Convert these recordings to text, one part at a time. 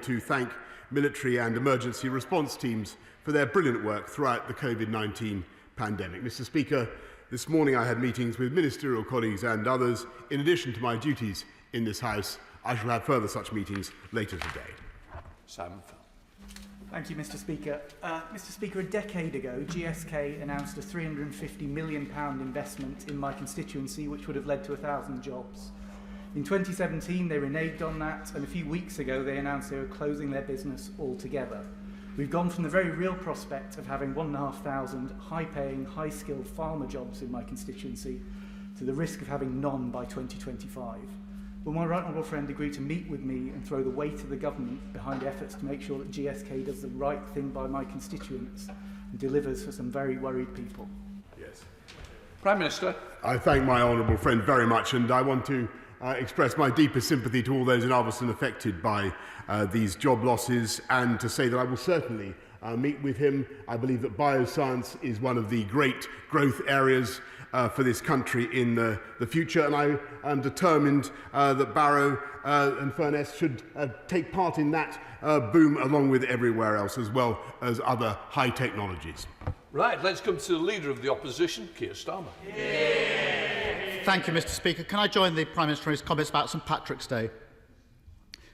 to thank military and emergency response teams for their brilliant work throughout the COVID-19 pandemic. Mr. Speaker, this morning I had meetings with ministerial colleagues and others. In addition to my duties in this House, I shall have further such meetings later today. Thank you, Mr. Speaker. Mr. Speaker, a decade ago, GSK announced a £350 million investment in my constituency, which would have led to 1,000 jobs. In 2017, they reneged on that, and a few weeks ago, they announced they were closing their business altogether. We've gone from the very real prospect of having 1,500 high-paying, high-skilled farmer jobs in my constituency to the risk of having none by 2025. Will my right honourable friend agree to meet with me and throw the weight of the government behind efforts to make sure that GSK does the right thing by my constituents and delivers for some very worried people? Yes. Prime Minister. I thank my honourable friend very much, and I want to express my deepest sympathy to all those in Ulverston affected by these job losses, and to say that I will certainly meet with him. I believe that bioscience is one of the great growth areas for this country in the future, and I am determined that Barrow and Furness should take part in that boom along with everywhere else, as well as other high technologies. Right, let's come to the Leader of the Opposition, Keir Starmer. Thank you, Mr. Speaker. Can I join the Prime Minister in his comments about St Patrick's Day?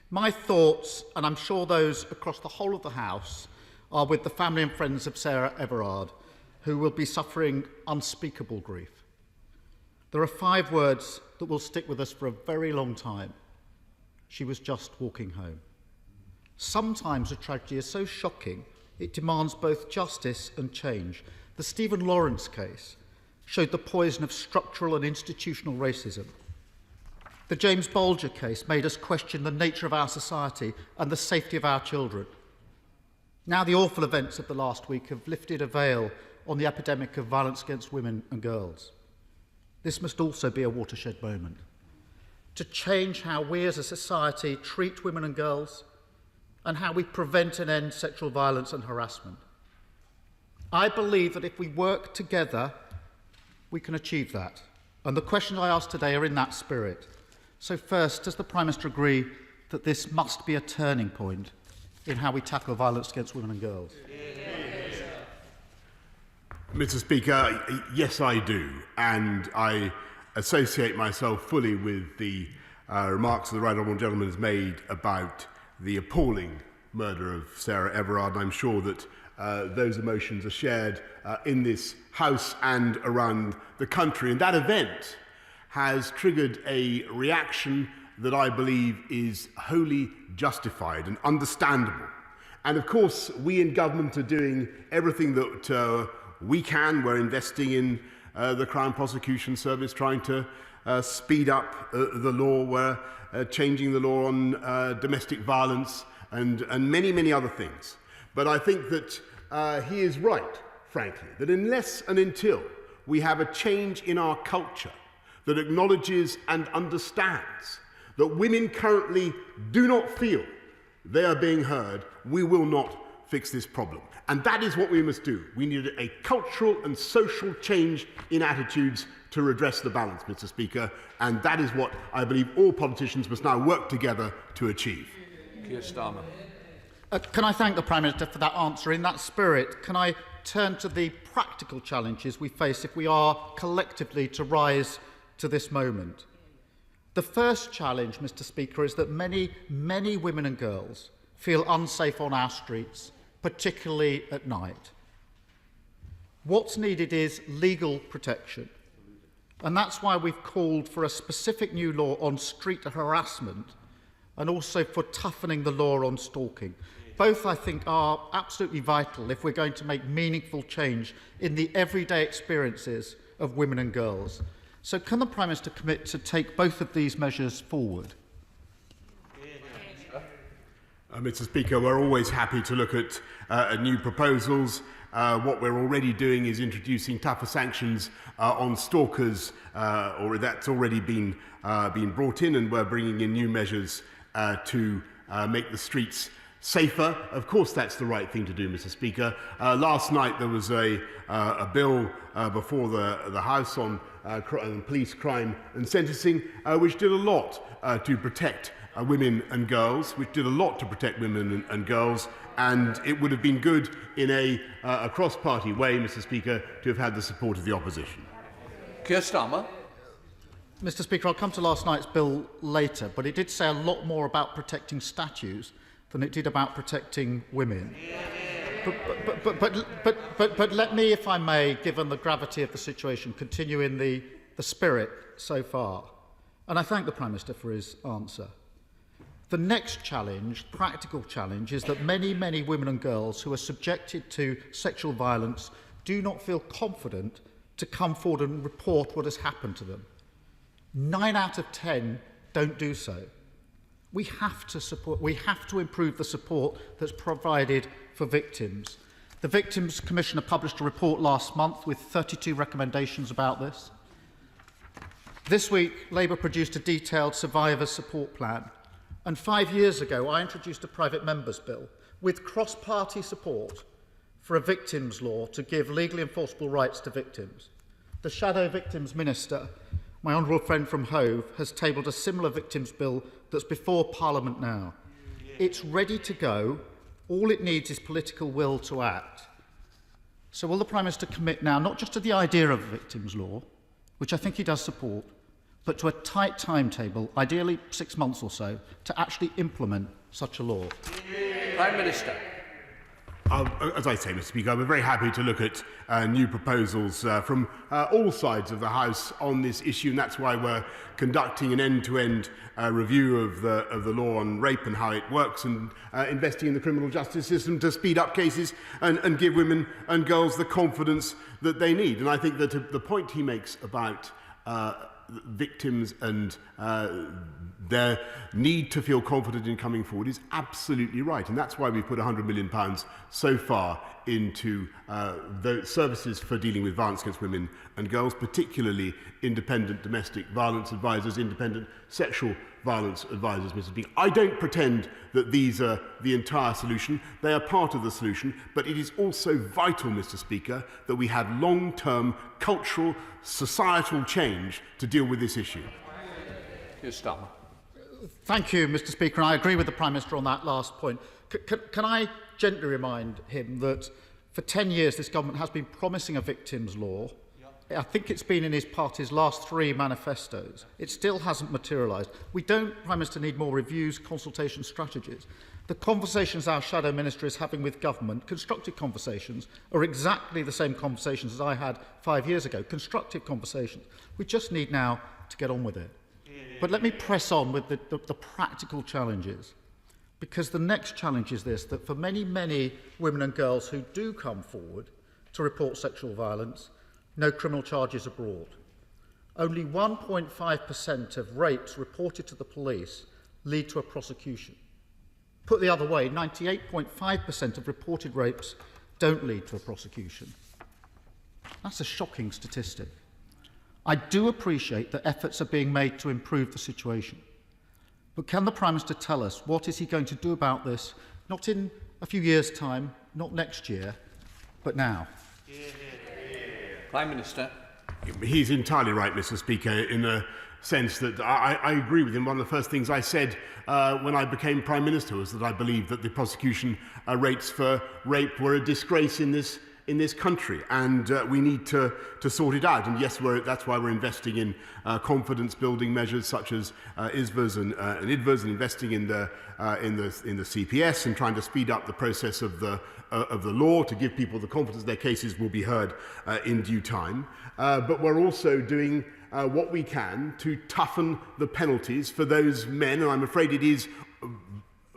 My thoughts, and I'm sure those across the whole of the House, are with the family and friends of Sarah Everard, who will be suffering unspeakable grief. There are 5 words that will stick with us for a very long time. She was just walking home. Sometimes a tragedy is so shocking, it demands both justice and change. The Stephen Lawrence case showed the poison of structural and institutional racism. The James Bolger case made us question the nature of our society and the safety of our children. Now the awful events of the last week have lifted a veil on the epidemic of violence against women and girls. This must also be a watershed moment to change how we as a society treat women and girls and how we prevent and end sexual violence and harassment. I believe that if we work together, we can achieve that. And the questions I ask today are in that spirit. So first, does the Prime Minister agree that this must be a turning point in how we tackle violence against women and girls? Mr. Speaker, yes, I do. And I associate myself fully with the remarks that the right honourable gentleman has made about the appalling murder of Sarah Everard. I'm sure that those emotions are shared in this House and around the country. And that event has triggered a reaction that I believe is wholly justified and understandable. And of course, we in government are doing everything that we can. We're investing in the Crown Prosecution Service, trying to speed up the law. We're changing the law on domestic violence and many, many other things. But I think that he is right, frankly, that unless and until we have a change in our culture that acknowledges and understands that women currently do not feel they are being heard, we will not fix this problem. And that is what we must do. We need a cultural and social change in attitudes to redress the balance, Mr. Speaker, and that is what I believe all politicians must now work together to achieve. Keir Starmer. Can I thank the Prime Minister for that answer? In that spirit, can I turn to the practical challenges we face if we are collectively to rise to this moment? The first challenge, Mr. Speaker, is that many, many women and girls feel unsafe on our streets, particularly at night. What's needed is legal protection. And that's why we've called for a specific new law on street harassment and also for toughening the law on stalking. Both, I think, are absolutely vital if we're going to make meaningful change in the everyday experiences of women and girls. So can the Prime Minister commit to take both of these measures forward? Mr. Speaker, we're always happy to look at new proposals. What we're already doing is introducing tougher sanctions on stalkers, or that's already been brought in, and we're bringing in new measures to make the streets safer. Of course, that's the right thing to do, Mr. Speaker. Last night there was a bill before the House on police crime and sentencing, which did a lot to protect women and girls, which did a lot to protect women and girls, and it would have been good in a cross-party way, Mr. Speaker, to have had the support of the opposition. Keir Starmer. Mr. Speaker, I'll come to last night's bill later, but it did say a lot more about protecting statues than it did about protecting women. But let me, if I may, given the gravity of the situation, continue in the spirit so far. And I thank the Prime Minister for his answer. The next challenge, practical challenge, is that many, many women and girls who are subjected to sexual violence do not feel confident to come forward and report what has happened to them. 9 out of 10 don't do so. We have to improve the support that's provided for victims. The Victims Commissioner published a report last month with 32 recommendations about this. This week, Labour produced a detailed survivor support plan. And 5 years ago, I introduced a private member's bill with cross-party support for a victims' law to give legally enforceable rights to victims. The Shadow Victims Minister, my honourable friend from Hove, has tabled a similar victims' bill that's before Parliament now. It's ready to go. All it needs is political will to act. So will the Prime Minister commit now, not just to the idea of a victims' law, which I think he does support, but to a tight timetable, ideally 6 months or so, to actually implement such a law? Prime Minister. As I say, Mr. Speaker, we're very happy to look at new proposals from all sides of the House on this issue, and that's why we're conducting an end-to-end review of the law on rape and how it works, and investing in the criminal justice system to speed up cases and give women and girls the confidence that they need. And I think that the point he makes about victims and their need to feel confident in coming forward is absolutely right, and that's why we've put £100 million so far into the services for dealing with violence against women and girls, particularly independent domestic violence advisors, independent sexual violence advisors, Mr. Speaker. I don't pretend that these are the entire solution. They are part of the solution, but it is also vital, Mr. Speaker, that we have long-term cultural, societal change to deal with this issue. Keir Starmer. Thank you, Mr. Speaker, and I agree with the Prime Minister on that last point. Can I gently remind him that for 10 years this government has been promising a victims' law? I think it's been in his party's last 3 manifestos. It still hasn't materialised. We don't, Prime Minister, need more reviews, consultation strategies. The conversations our Shadow Minister is having with government, constructive conversations, are exactly the same conversations as I had 5 years ago, constructive conversations. We just need now to get on with it. But let me press on with the practical challenges, because the next challenge is this, that for many, many women and girls who do come forward to report sexual violence, no criminal charges are brought. Only 1.5% of rapes reported to the police lead to a prosecution. Put the other way, 98.5% of reported rapes don't lead to a prosecution. That's a shocking statistic. I do appreciate that efforts are being made to improve the situation. But can the Prime Minister tell us what is he going to do about this, not in a few years' time, not next year, but now? Prime Minister. He's entirely right, Mr. Speaker, in the sense that I agree with him. One of the first things I said when I became Prime Minister was that I believed that the prosecution rates for rape were a disgrace in this country, and we need to sort it out. And yes, that's why we're investing in confidence-building measures such as ISVAs and IDVAs, and investing in the CPS, and trying to speed up the process of the law to give people the confidence their cases will be heard in due time. But we're also doing what we can to toughen the penalties for those men, and I'm afraid it is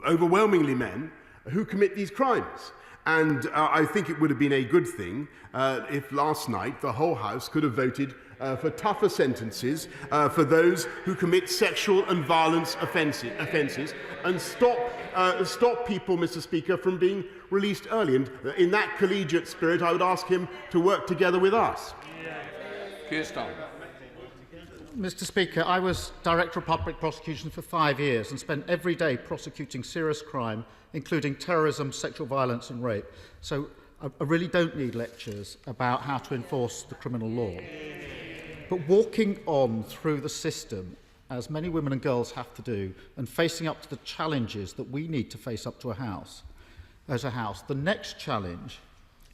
overwhelmingly men, who commit these crimes. And I think it would have been a good thing if last night the whole House could have voted for tougher sentences for those who commit sexual and violence offences, and stop people, Mr. Speaker, from being released early. And in that collegiate spirit, I would ask him to work together with us. Keir Starmer. Mr. Speaker, I was Director of Public Prosecution for 5 years and spent every day prosecuting serious crime, including terrorism, sexual violence and rape. So I really don't need lectures about how to enforce the criminal law. But walking on through the system as many women and girls have to do, and facing up to the challenges that we need to face up to as a house. The next challenge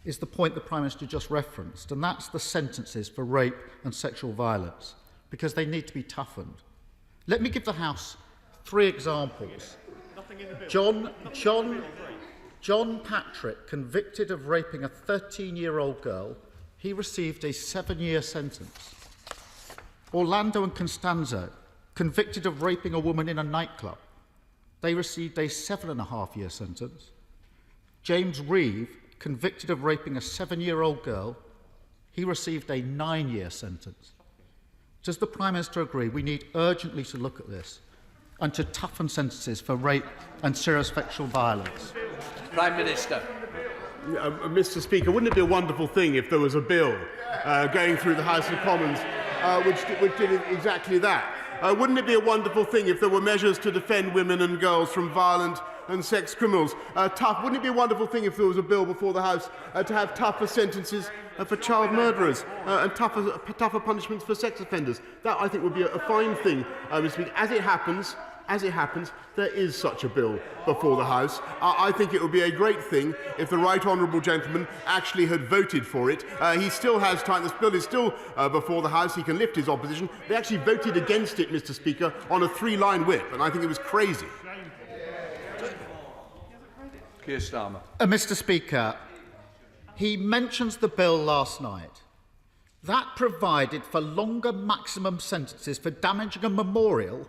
is the point the Prime Minister just referenced, and that's the sentences for rape and sexual violence, because they need to be toughened. Let me give the House 3 examples. John Patrick, convicted of raping a 13-year-old girl, he received a 7-year sentence. Orlando and Constanzo, convicted of raping a woman in a nightclub, they received a 7.5-year sentence. James Reeve, convicted of raping a 7-year-old girl, he received a 9-year sentence. Does the Prime Minister agree we need urgently to look at this and to toughen sentences for rape and serious sexual violence? Prime Minister. Mr. Speaker, wouldn't it be a wonderful thing if there was a bill going through the House of Commons which did exactly that? Wouldn't it be a wonderful thing if there were measures to defend women and girls from violent and sex criminals? Wouldn't it be a wonderful thing if there was a bill before the House to have tougher sentences for child murderers and tougher punishments for sex offenders? That, I think, would be a fine thing, Mr. Speaker. As it happens, there is such a bill before the House. I think it would be a great thing if the Right Honourable Gentleman actually had voted for it. He still has time. This bill is still before the House. He can lift his opposition. They actually voted against it, Mr. Speaker, on a 3-line whip, and I think it was crazy. Keir Starmer. Mr. Speaker, he mentions the bill last night. That provided for longer maximum sentences for damaging a memorial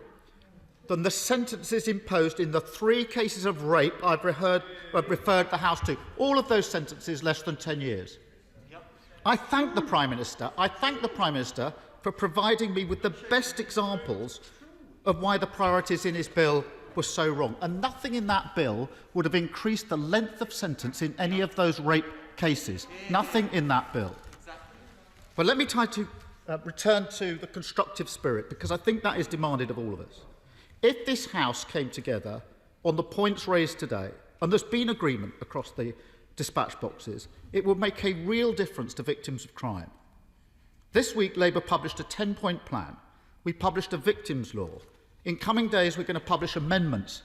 than the sentences imposed in the 3 cases of rape I've referred the House to. All of those sentences less than 10 years. I thank the Prime Minister for providing me with the best examples of why the priorities in his bill were so wrong. And nothing in that bill would have increased the length of sentence in any of those rape cases. Nothing in that bill. But let me try to return to the constructive spirit, because I think that is demanded of all of us. If this House came together on the points raised today, and there's been agreement across the dispatch boxes, it would make a real difference to victims of crime. This week, Labour published a 10-point plan. We published a victims' law. In coming days, we're going to publish amendments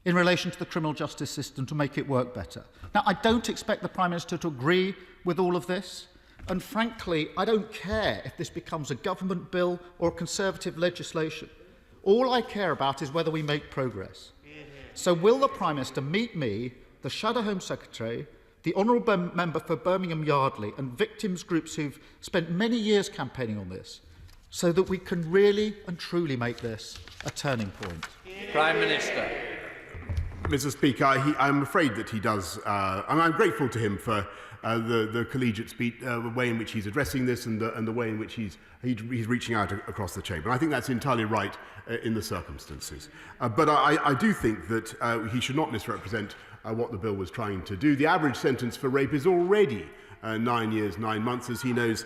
in relation to the criminal justice system to make it work better. Now, I don't expect the Prime Minister to agree with all of this, and frankly, I don't care if this becomes a government bill or Conservative legislation. All I care about is whether we make progress. So will the Prime Minister meet me, the Shadow Home Secretary, the Honourable Member for Birmingham Yardley and victims groups who've spent many years campaigning on this, so that we can really and truly make this a turning point? Prime Minister. Mr. Speaker, I'm afraid that he does, and I'm grateful to him for the collegiate speech, the way in which he's addressing this, and the way in which he's reaching out across the chamber. And I think that's entirely right in the circumstances. But I do think that he should not misrepresent what the bill was trying to do. The average sentence for rape is already 9 years, 9 months, as he knows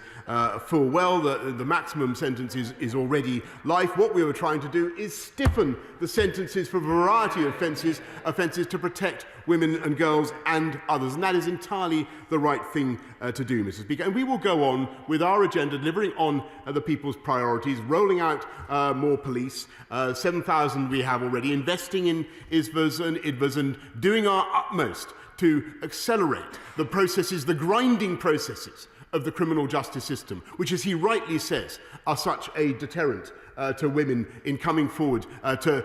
full well. The maximum sentence is already life. What we were trying to do is stiffen the sentences for a variety of offences to protect women and girls and others. And that is entirely the right thing to do, Mr. Speaker. And we will go on with our agenda, delivering on the people's priorities, rolling out more police, 7,000 we have already, investing in ISVAs and IDVAs, and doing our utmost to accelerate the processes, the grinding processes of the criminal justice system, which, as he rightly says, are such a deterrent to women in coming forward to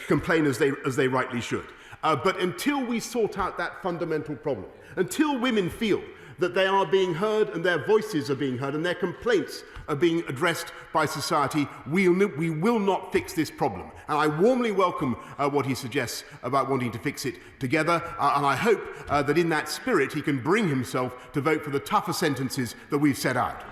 complain as they rightly should. But until we sort out that fundamental problem, until women feel that they are being heard and their voices are being heard and their complaints are being addressed by society, we will not fix this problem. And I warmly welcome what he suggests about wanting to fix it together, and I hope that in that spirit he can bring himself to vote for the tougher sentences that we've set out.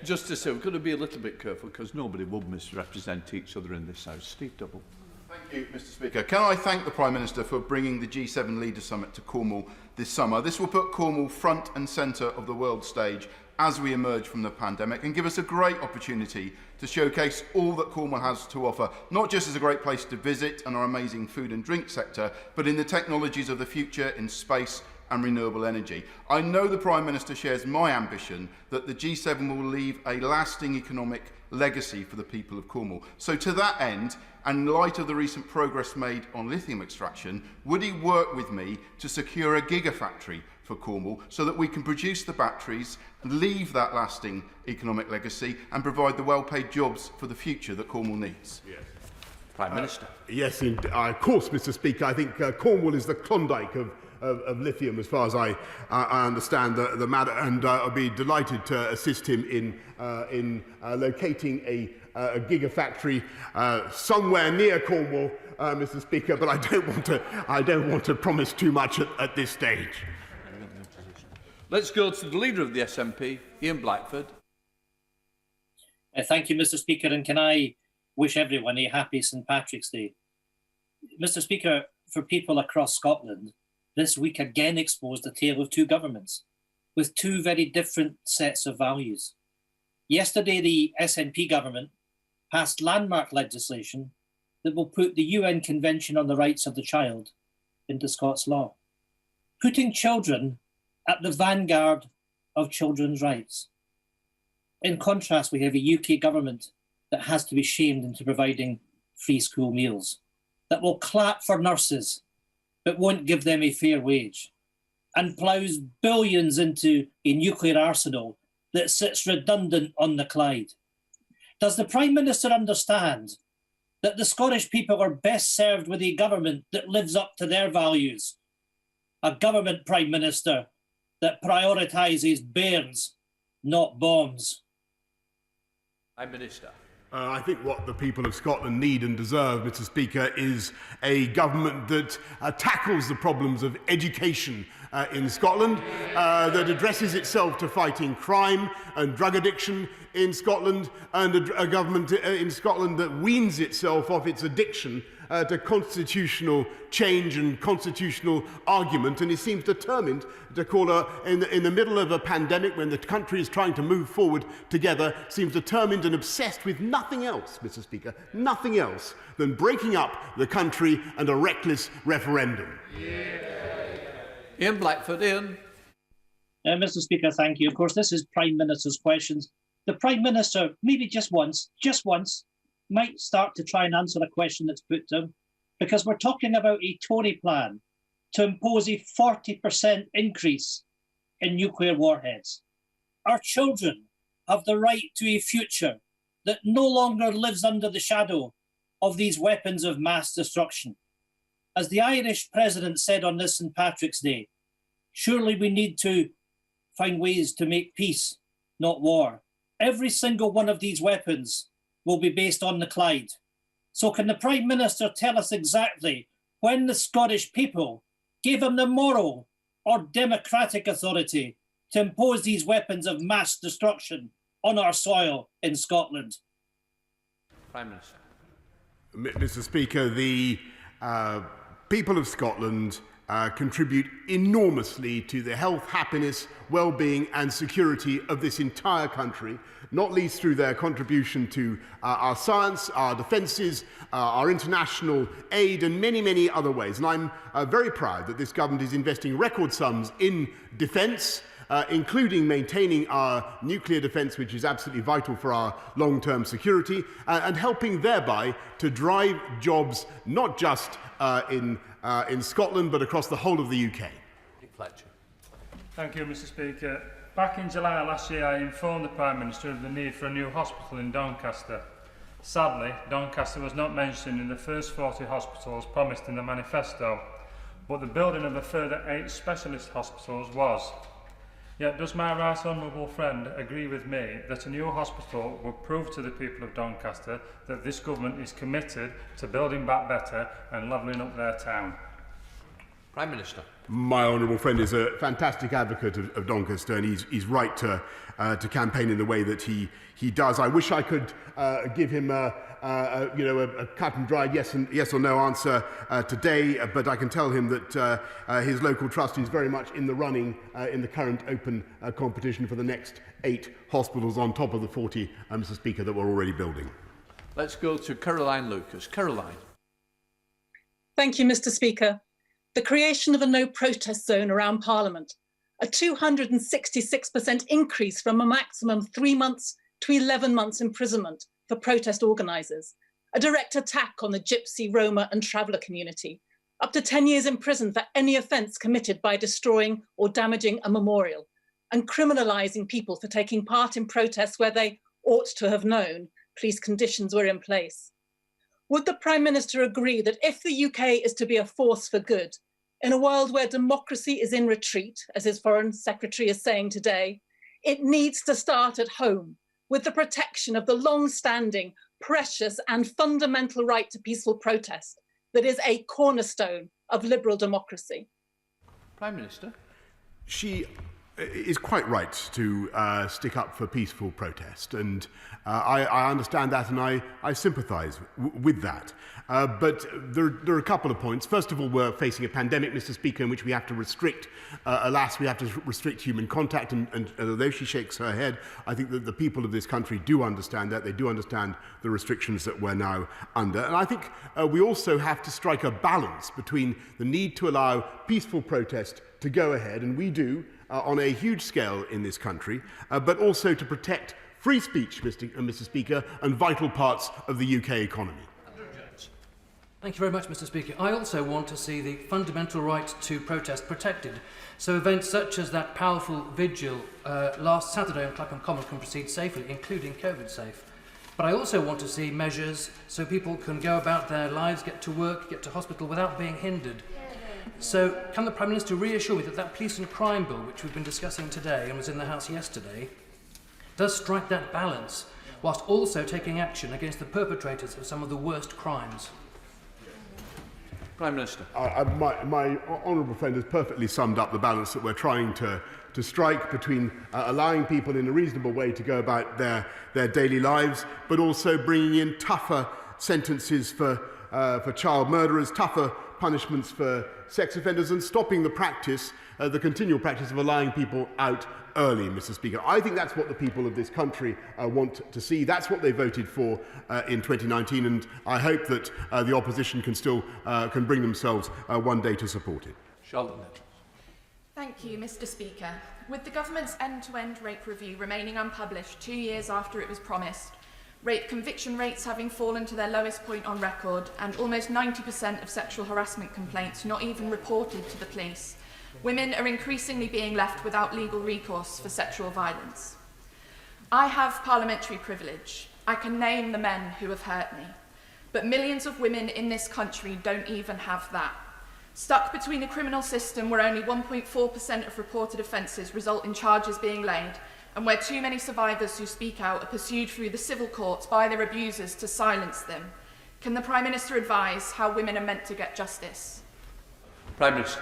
Just to say, we've got to be a little bit careful, because nobody will misrepresent each other in this House. Steve Double. Thank you, Mr. Speaker. Can I thank the Prime Minister for bringing the G7 Leaders Summit to Cornwall this summer? This will put Cornwall front and centre of the world stage as we emerge from the pandemic, and give us a great opportunity to showcase all that Cornwall has to offer, not just as a great place to visit and our amazing food and drink sector, but in the technologies of the future in space and renewable energy. I know the Prime Minister shares my ambition that the G7 will leave a lasting economic legacy for the people of Cornwall. So to that end, and in light of the recent progress made on lithium extraction, would he work with me to secure a gigafactory for Cornwall so that we can produce the batteries, leave that lasting economic legacy and provide the well-paid jobs for the future that Cornwall needs? Yes. Prime Minister. Yes, of course, Mr. Speaker. I think Cornwall is the Klondike of lithium, as far as I understand the matter, and I'll be delighted to assist him in locating a gigafactory somewhere near Cornwall, Mr. Speaker. But I don't want to promise too much at this stage. Let's go to the leader of the SNP, Ian Blackford. Thank you, Mr. Speaker, and can I wish everyone a happy St Patrick's Day. Mr. Speaker, for people across Scotland, this week again exposed a tale of two governments with two very different sets of values. Yesterday, the SNP government passed landmark legislation that will put the UN Convention on the Rights of the Child into Scots law, putting children at the vanguard of children's rights. In contrast, we have a UK government that has to be shamed into providing free school meals, that will clap for nurses but won't give them a fair wage, and ploughs billions into a nuclear arsenal that sits redundant on the Clyde. Does the Prime Minister understand that the Scottish people are best served with a government that lives up to their values? A government, Prime Minister, that prioritises bairns, not bombs. Prime Minister. I think what the people of Scotland need and deserve, Mr. Speaker, is a government that tackles the problems of education in Scotland, that addresses itself to fighting crime and drug addiction in Scotland, and a government in Scotland that weans itself off its addiction to constitutional change and constitutional argument, and he seems determined to call in the middle of a pandemic when the country is trying to move forward together, seems determined and obsessed with nothing else, Mr. Speaker, nothing else than breaking up the country and a reckless referendum. Ian Blackford. Ian. Mr. Speaker, thank you. Of course, this is Prime Minister's questions. The Prime Minister, maybe just once, might start to try and answer a question that's put to him, because we're talking about a Tory plan to impose a 40% increase in nuclear warheads. Our children have the right to a future that no longer lives under the shadow of these weapons of mass destruction. As the Irish President said on this St Patrick's Day, surely we need to find ways to make peace, not war. Every single one of these weapons will be based on the Clyde. So can the Prime Minister tell us exactly when the Scottish people gave him the moral or democratic authority to impose these weapons of mass destruction on our soil in Scotland? Prime Minister. Mr. Speaker, the people of Scotland contribute enormously to the health, happiness, well-being and security of this entire country, not least through their contribution to our science, our defences, our international aid and many, many other ways. And I'm very proud that this government is investing record sums in defence, including maintaining our nuclear defence, which is absolutely vital for our long-term security, and helping thereby to drive jobs not just in Scotland, but across the whole of the UK. Fletcher. Thank you, Mr. Speaker. Back in July last year, I informed the Prime Minister of the need for a new hospital in Doncaster. Sadly, Doncaster was not mentioned in the first 40 hospitals promised in the manifesto, but the building of a further 8 specialist hospitals was. Yet does my right honourable friend agree with me that a new hospital would prove to the people of Doncaster that this government is committed to building back better and levelling up their town? Prime Minister. My honourable friend is a fantastic advocate of Doncaster, and he's right to campaign in the way that he does. I wish I could give him a cut and dried yes or no answer today, but I can tell him that his local trust is very much in the running in the current open competition for the next 8 hospitals on top of the 40, Mr. Speaker, that we're already building. Let's go to Caroline Lucas. Caroline. Thank you, Mr. Speaker. the creation of a no protest zone around Parliament, a 266% increase from a maximum 3 months to 11 months imprisonment for protest organisers, a direct attack on the Gypsy, Roma and traveller community, up to 10 years in prison for any offence committed by destroying or damaging a memorial, and criminalising people for taking part in protests where they ought to have known police conditions were in place. Would the Prime Minister agree that if the UK is to be a force for good, in a world where democracy is in retreat, as his Foreign Secretary is saying today, it needs to start at home with the protection of the long-standing, precious and fundamental right to peaceful protest that is a cornerstone of liberal democracy? Prime Minister. She is quite right to stick up for peaceful protest, and I understand that, and I sympathise with that. But there are a couple of points. First of all, we're facing a pandemic, Mr. Speaker, in which we have to restrict, alas, we have to restrict human contact, and although she shakes her head, I think that the people of this country do understand that. They do understand the restrictions that we're now under. And I think we also have to strike a balance between the need to allow peaceful protest to go ahead, and we do, on a huge scale in this country, but also to protect free speech, Mr. Speaker, and vital parts of the UK economy. Thank you very much, Mr. Speaker. I also want to see the fundamental right to protest protected, so events such as that powerful vigil last Saturday on Clapham Common can proceed safely, including COVID safe. But I also want to see measures so people can go about their lives, get to work, get to hospital without being hindered. So can the Prime Minister reassure me that that police and crime bill, which we've been discussing today and was in the House yesterday, does strike that balance, whilst also taking action against the perpetrators of some of the worst crimes? Prime Minister. My honourable friend has perfectly summed up the balance that we're trying to strike between allowing people in a reasonable way to go about their daily lives, but also bringing in tougher sentences for child murderers, tougher punishments for sex offenders, and stopping the practice, the continual practice of allowing people out early, Mr. Speaker. I think that's what the people of this country want to see. That's what they voted for in 2019, and I hope that the opposition can still can bring themselves one day to support it. Charlotte Nettle. Thank you, Mr. Speaker. With the government's end-to-end rape review remaining unpublished 2 years after it was promised, rape conviction rates having fallen to their lowest point on record, and almost 90% of sexual harassment complaints not even reported to the police, women are increasingly being left without legal recourse for sexual violence. I have parliamentary privilege. I can name the men who have hurt me. But millions of women in this country don't even have that. Stuck between a criminal system where only 1.4% of reported offences result in charges being laid, and where too many survivors who speak out are pursued through the civil courts by their abusers to silence them, can the Prime Minister advise how women are meant to get justice? Prime Minister.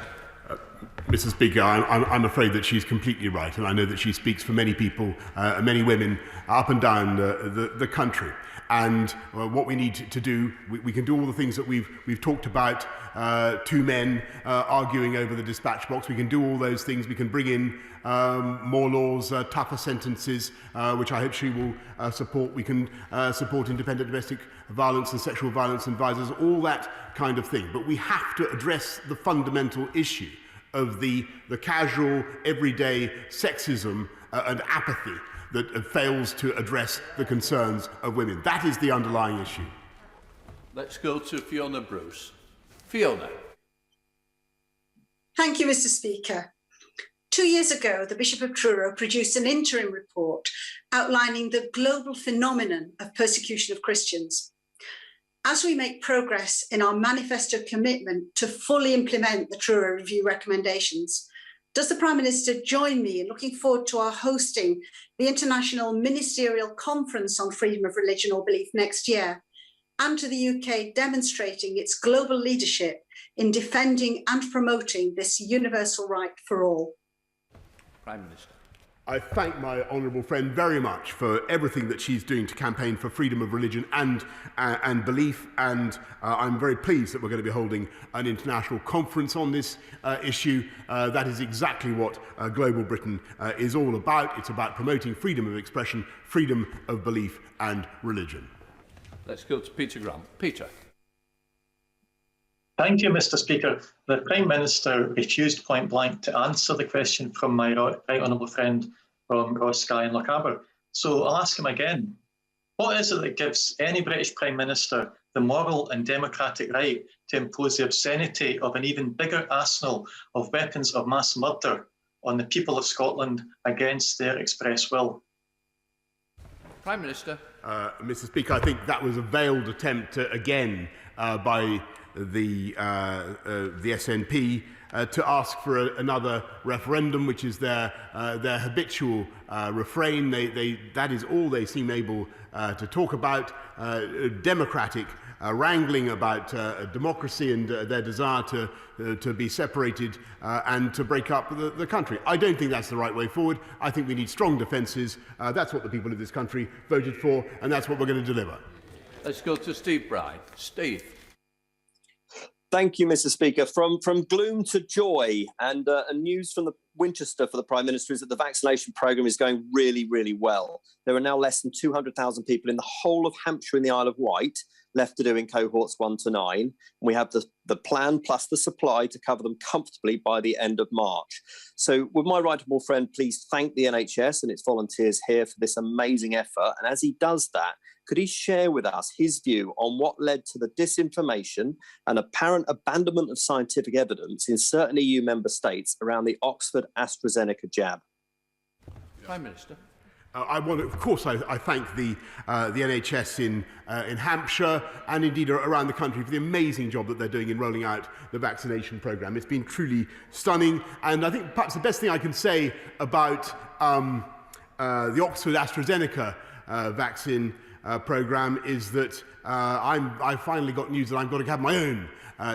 Mr. Speaker, I'm afraid that she's completely right, and I know that she speaks for many people, many women up and down the country. And what we need to do, we can do all the things that we've talked about, two men arguing over the dispatch box. We can do all those things. We can bring in more laws, tougher sentences, which I hope she will support. We can support independent domestic violence and sexual violence advisors, all that kind of thing. But we have to address the fundamental issue of the casual, everyday sexism and apathy that fails to address the concerns of women. That is the underlying issue. Let's go to Fiona Bruce. Fiona. Thank you, Mr. Speaker. 2 years ago, the Bishop of Truro produced an interim report outlining the global phenomenon of persecution of Christians. As we make progress in our manifesto commitment to fully implement the Truro Review recommendations, does the Prime Minister join me in looking forward to our hosting the International Ministerial Conference on Freedom of Religion or Belief next year, and to the UK demonstrating its global leadership in defending and promoting this universal right for all? Prime Minister. I thank my honourable friend very much for everything that she's doing to campaign for freedom of religion and belief, and I'm very pleased that we're going to be holding an international conference on this issue. That is exactly what Global Britain is all about. It's about promoting freedom of expression, freedom of belief and religion. Let's go to Peter Grant. Peter. Thank you, Mr. Speaker. The Prime Minister refused point blank to answer the question from my right honourable friend from Ross Skye and Lochaber. So I'll ask him again. What is it that gives any British Prime Minister the moral and democratic right to impose the obscenity of an even bigger arsenal of weapons of mass murder on the people of Scotland against their express will? Prime Minister. Mr. Speaker, I think that was a veiled attempt again by the SNP to ask for another referendum, which is their habitual refrain. That is all they seem able to talk about. Democratic wrangling about democracy and their desire to be separated and to break up the country. I don't think that's the right way forward. I think we need strong defences. That's what the people of this country voted for, and that's what we're going to deliver. Let's go to Steve Bride. Steve. Thank you, Mr. Speaker. From gloom to joy, and news from the Winchester for the Prime Minister is that the vaccination programme is going really, really well. There are now less than 200,000 people in the whole of Hampshire and the Isle of Wight left to do in cohorts 1 to 9. And we have the plan plus the supply to cover them comfortably by the end of March. So would my right honourable friend please thank the NHS and its volunteers here for this amazing effort. And as he does that, could he share with us his view on what led to the disinformation and apparent abandonment of scientific evidence in certain EU member states around the Oxford AstraZeneca jab? Prime Minister. I thank the NHS in Hampshire and indeed around the country for the amazing job that they're doing in rolling out the vaccination programme. It's been truly stunning, and I think perhaps the best thing I can say about the Oxford AstraZeneca vaccine programme is that I finally got news that I've got to have my own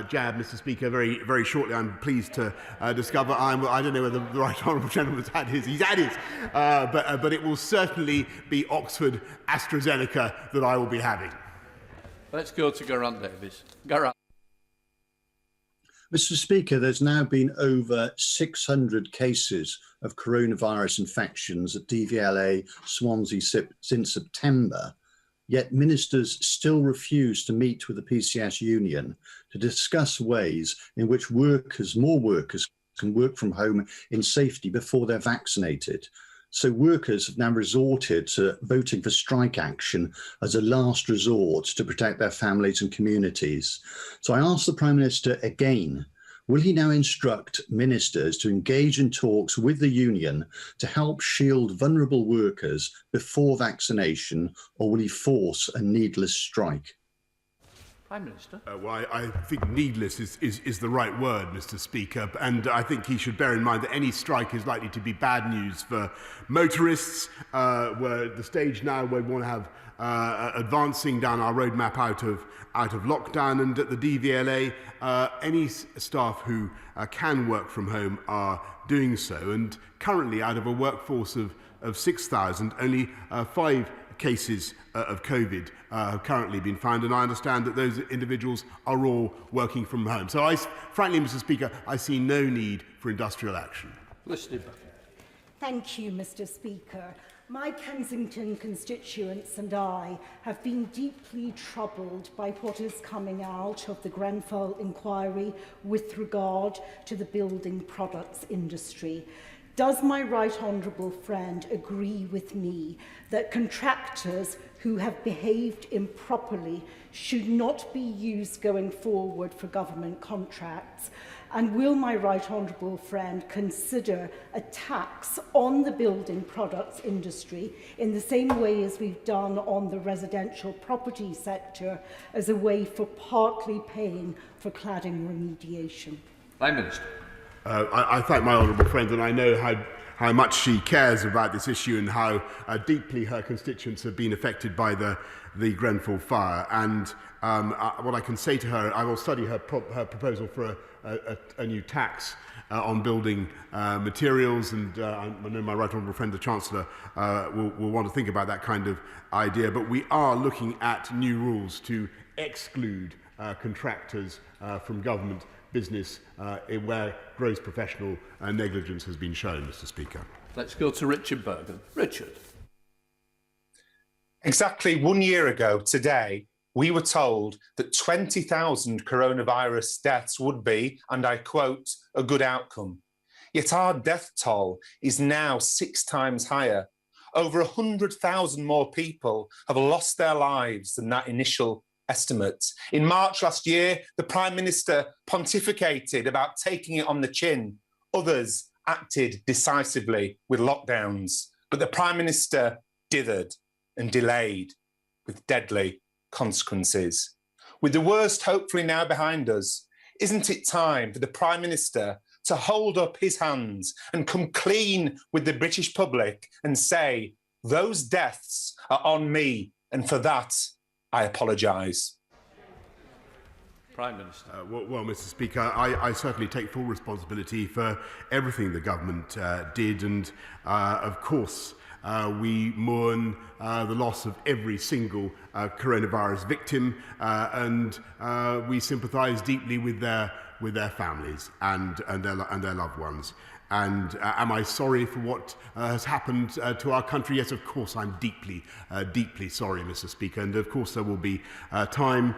jab, Mr. Speaker, very, very shortly. I'm pleased to discover I don't know whether the right honourable gentleman's had his. He's had his, but it will certainly be Oxford AstraZeneca that I will be having. Let's go to Geraint Davies. Geraint. Mr. Speaker, there's now been over 600 cases of coronavirus infections at DVLA Swansea since September. Yet ministers still refuse to meet with the PCS union to discuss ways in which more workers can work from home in safety before they're vaccinated. So workers have now resorted to voting for strike action as a last resort to protect their families and communities. So I ask the Prime Minister again, will he now instruct ministers to engage in talks with the union to help shield vulnerable workers before vaccination, or will he force a needless strike? Prime Minister. Well, I think needless is the right word, Mr. Speaker, and I think he should bear in mind that any strike is likely to be bad news for motorists. We're at the stage now where we want to have advancing down our roadmap out of lockdown, and at the DVLA, any staff who can work from home are doing so. And currently, out of a workforce of 6,000, only 5 cases of COVID have currently been found, and I understand that those individuals are all working from home. So frankly, Mr. Speaker, I see no need for industrial action. Thank you, Mr. Speaker. My Kensington constituents and I have been deeply troubled by what is coming out of the Grenfell inquiry with regard to the building products industry. Does my right honourable friend agree with me that contractors who have behaved improperly should not be used going forward for government contracts? And will my right honourable friend consider a tax on the building products industry in the same way as we've done on the residential property sector as a way for partly paying for cladding remediation? Prime Minister. I thank my honourable friend, and I know how much she cares about this issue and how deeply her constituents have been affected by the Grenfell fire. And what I can say to her, I will study her proposal for a new tax on building materials, and I know my right honourable friend, the Chancellor, will want to think about that kind of idea. But we are looking at new rules to exclude contractors from government business where gross professional negligence has been shown, Mr. Speaker. Let's go to Richard Bergen. Richard. Exactly 1 year ago today, we were told that 20,000 coronavirus deaths would be, and I quote, a good outcome. Yet our death toll is now 6 times higher. Over 100,000 more people have lost their lives than that initial estimate. In March last year, the Prime Minister pontificated about taking it on the chin. Others acted decisively with lockdowns, but the Prime Minister dithered and delayed with deadly consequences. With the worst hopefully now behind us, isn't it time for the Prime Minister to hold up his hands and come clean with the British public and say, those deaths are on me, and for that, I apologise? Prime Minister. Well, Mr. Speaker, I certainly take full responsibility for everything the government did, and of course, we mourn the loss of every single coronavirus victim, and we sympathise deeply with their families and their loved ones. And am I sorry for what has happened to our country? Yes, of course, I'm deeply sorry, Mr. Speaker. And of course, there will be time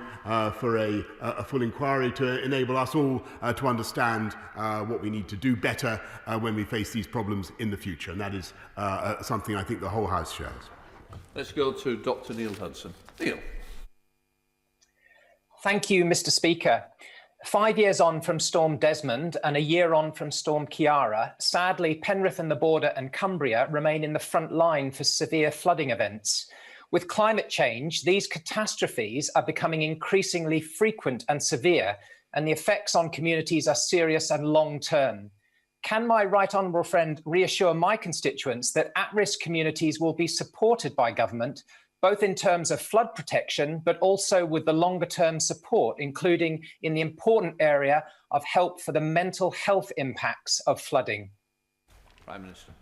for a full inquiry to enable us all to understand what we need to do better when we face these problems in the future. And that is something I think the whole House shares. Let's go to Dr. Neil Hudson. Neil. Thank you, Mr. Speaker. 5 years on from Storm Desmond and a year on from Storm Keir, sadly, Penrith and the Border and Cumbria remain in the front line for severe flooding events. With climate change, these catastrophes are becoming increasingly frequent and severe, and the effects on communities are serious and long-term. Can my right honourable friend reassure my constituents that at-risk communities will be supported by government, both in terms of flood protection, but also with the longer-term support, including in the important area of help for the mental health impacts of flooding? Prime Minister.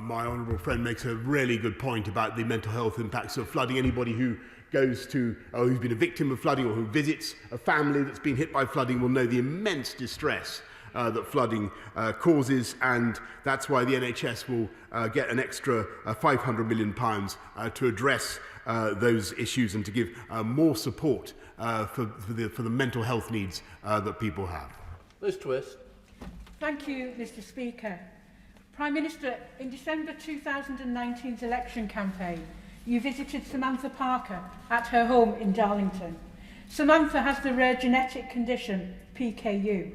My honourable friend makes a really good point about the mental health impacts of flooding. Anybody who goes to, or who's been a victim of flooding, or who visits a family that's been hit by flooding will know the immense distress that flooding causes, and that's why the NHS will get an extra £500 million to address those issues and to give more support for the mental health needs that people have. Liz Twist. Thank you, Mr. Speaker. Prime Minister, in December 2019's election campaign, you visited Samantha Parker at her home in Darlington. Samantha has the rare genetic condition PKU.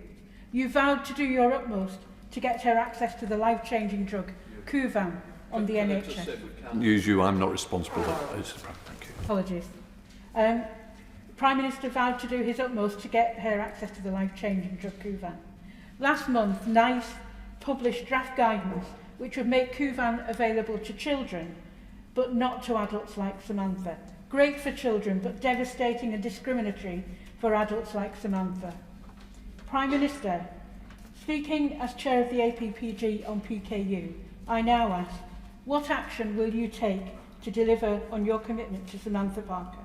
You vowed to do your utmost to get her access to the life-changing drug Kuvan on the NHS. Use you, I'm not responsible. Thank you. Apologies. Prime Minister vowed to do his utmost to get her access to the life-changing drug Kuvan. Last month, NICE published draft guidance which would make Kuvan available to children, but not to adults like Samantha. Great for children, but devastating and discriminatory for adults like Samantha. Prime Minister, speaking as chair of the APPG on PKU, I now ask, what action will you take to deliver on your commitment to Samantha Parker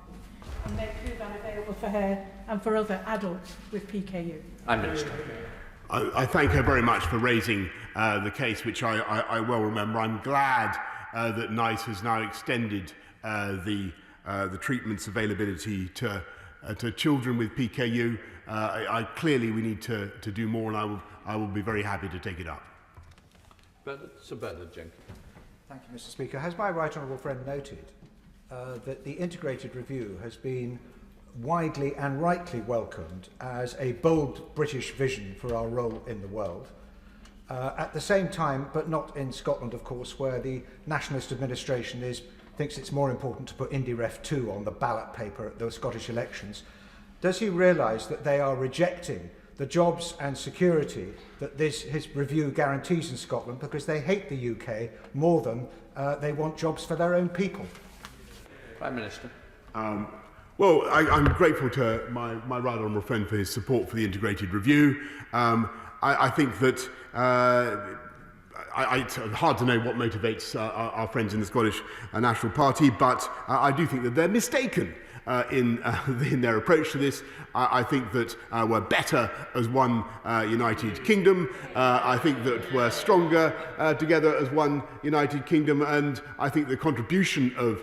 and make Kuvan available for her and for other adults with PKU? I'm Minister. I thank her very much for raising the case, which I well remember. I'm glad that NICE has now extended the treatment's availability to children with PKU. Clearly, we need to do more, and I will be very happy to take it up. Sir Bernard Jenkins. Thank you, Mr. Speaker. Has my right honourable friend noted that the integrated review has been widely and rightly welcomed as a bold British vision for our role in the world? At the same time, but not in Scotland, of course, where the Nationalist administration thinks it's more important to put IndyRef 2 on the ballot paper at the Scottish elections. Does he realise that they are rejecting the jobs and security that his review guarantees in Scotland because they hate the UK more than they want jobs for their own people? Prime Minister. Well, I'm grateful to my right honourable friend for his support for the integrated review. I think that it's hard to know what motivates our friends in the Scottish National Party, but I do think that they're mistaken in their approach to this. I think that we're better as one United Kingdom. I think that we're stronger together as one United Kingdom, and I think the contribution of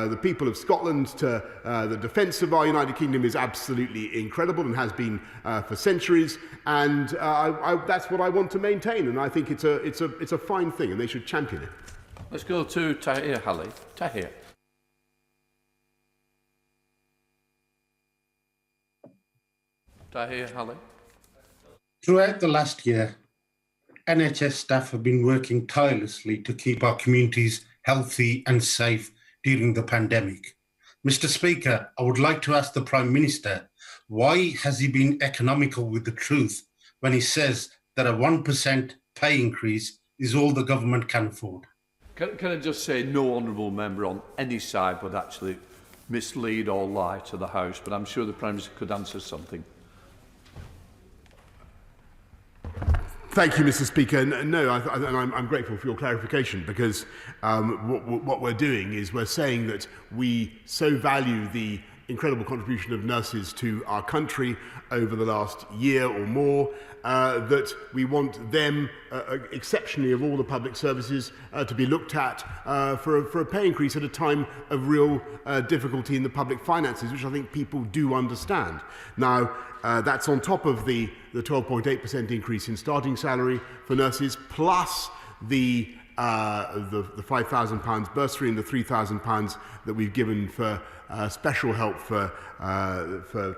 the people of Scotland to the defence of our United Kingdom is absolutely incredible and has been for centuries. And that's what I want to maintain, and I think it's a fine thing, and they should champion it. Let's go to Tahir Halley. Tahir. Tahir Halley. Throughout the last year, NHS staff have been working tirelessly to keep our communities healthy and safe during the pandemic. Mr. Speaker, I would like to ask the Prime Minister, why has he been economical with the truth when he says that a 1% pay increase is all the government can afford? Can I just say no honourable member on any side would actually mislead or lie to the House, but I'm sure the Prime Minister could answer something. Thank you, Mr. Speaker. No, I'm grateful for your clarification, because what we're doing is we're saying that we so value the incredible contribution of nurses to our country over the last year or more, that we want them, exceptionally of all the public services, to be looked at for a pay increase at a time of real difficulty in the public finances, which I think people do understand. Now, that's on top of the 12.8% increase in starting salary for nurses, plus the £5,000 bursary and the £3,000 that we've given for special help for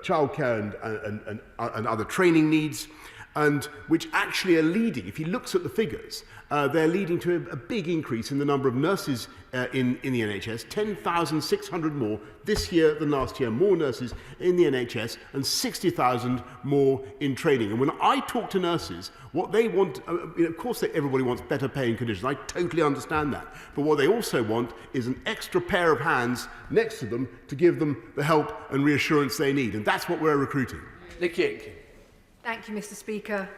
childcare and other training needs, and which actually are leading, if he looks at the figures, they're leading to a big increase in the number of nurses in the NHS, 10,600 more this year than last year, more nurses in the NHS, and 60,000 more in training. And when I talk to nurses, what they want, of course everybody wants better pay and conditions, I totally understand that, but what they also want is an extra pair of hands next to them to give them the help and reassurance they need, and that's what we're recruiting. Nikki. Thank you, Mr. Speaker.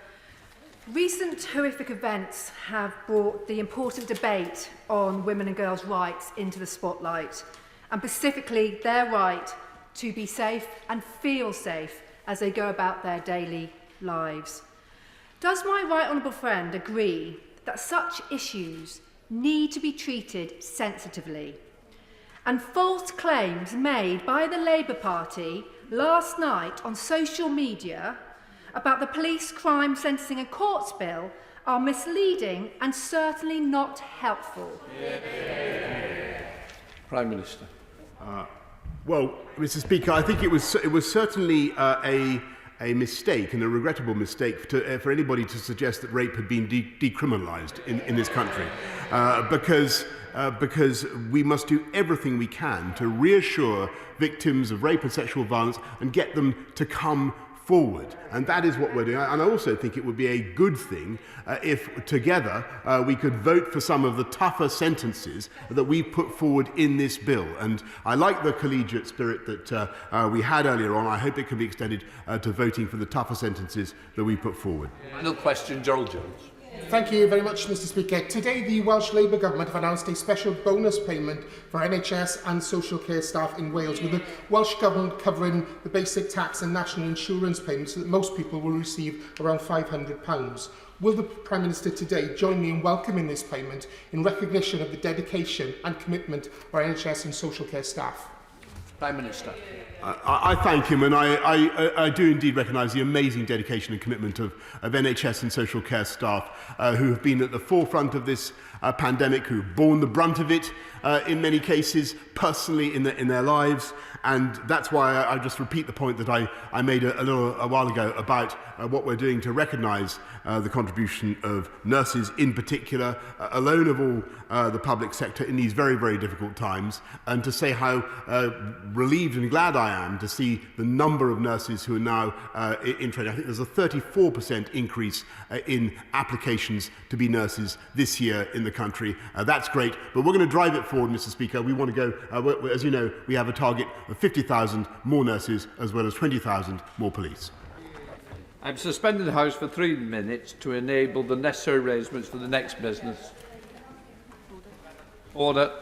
Recent horrific events have brought the important debate on women and girls' rights into the spotlight, and specifically their right to be safe and feel safe as they go about their daily lives. Does my right honourable friend agree that such issues need to be treated sensitively? And false claims made by the Labour Party last night on social media about the police crime sentencing and courts bill are misleading and certainly not helpful. Prime Minister. Well, Mr. Speaker, I think it was certainly a mistake, and a regrettable mistake, for anybody to suggest that rape had been decriminalised in this country, because we must do everything we can to reassure victims of rape and sexual violence and get them to come forward, and that is what we're doing. And I also think it would be a good thing if together we could vote for some of the tougher sentences that we put forward in this bill. And I like the collegiate spirit that we had earlier on. I hope it can be extended to voting for the tougher sentences that we put forward. Final question, Gerald Jones. Thank you very much, Mr. Speaker. Today, the Welsh Labour Government have announced a special bonus payment for NHS and social care staff in Wales, with the Welsh Government covering the basic tax and national insurance payments so that most people will receive around £500. Will the Prime Minister today join me in welcoming this payment in recognition of the dedication and commitment of our NHS and social care staff? Prime Minister. I thank him, and I do indeed recognise the amazing dedication and commitment of NHS and social care staff who have been at the forefront of this pandemic, who have borne the brunt of it in many cases personally in their lives. And that's why I just repeat the point that I made a while ago about what we're doing to recognise the contribution of nurses in particular, alone of all the public sector in these very, very difficult times, and to say how relieved and glad I am to see the number of nurses who are now in training. I think there's a 34% increase in applications to be nurses this year in the country. That's great, but we're going to drive it forward, Mr. Speaker. We want to go, as you know, we have a target of 50,000 more nurses as well as 20,000 more police. I'm suspending the House for 3 minutes to enable the necessary arrangements for the next business. Order.